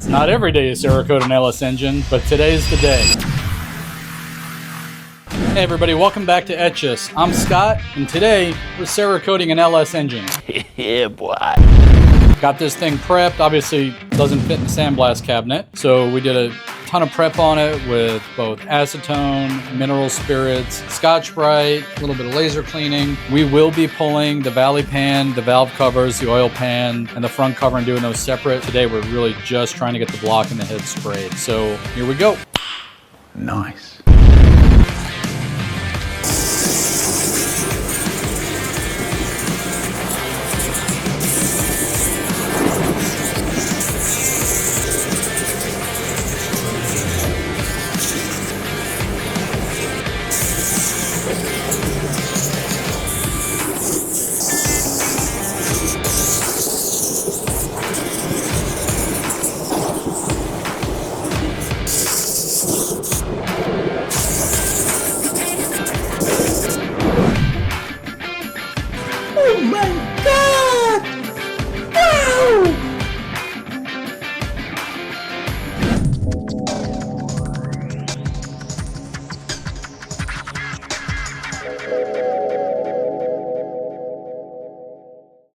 Not every day is Cerakote an LS engine, but today's the day. Hey everybody, welcome back to Etchus. I'm Scott, and today we're Cerakoting an LS engine. Yeah, boy. Got this thing prepped. Obviously doesn't fit in the sandblast cabinet, so we did a ton of prep on it with both acetone, mineral spirits, Scotch-Brite, a little bit of laser cleaning. We will be pulling the valley pan, the valve covers, the oil pan, and the front cover and doing those separate. Today we're really just trying to get the block and the head sprayed. So here we go. Nice.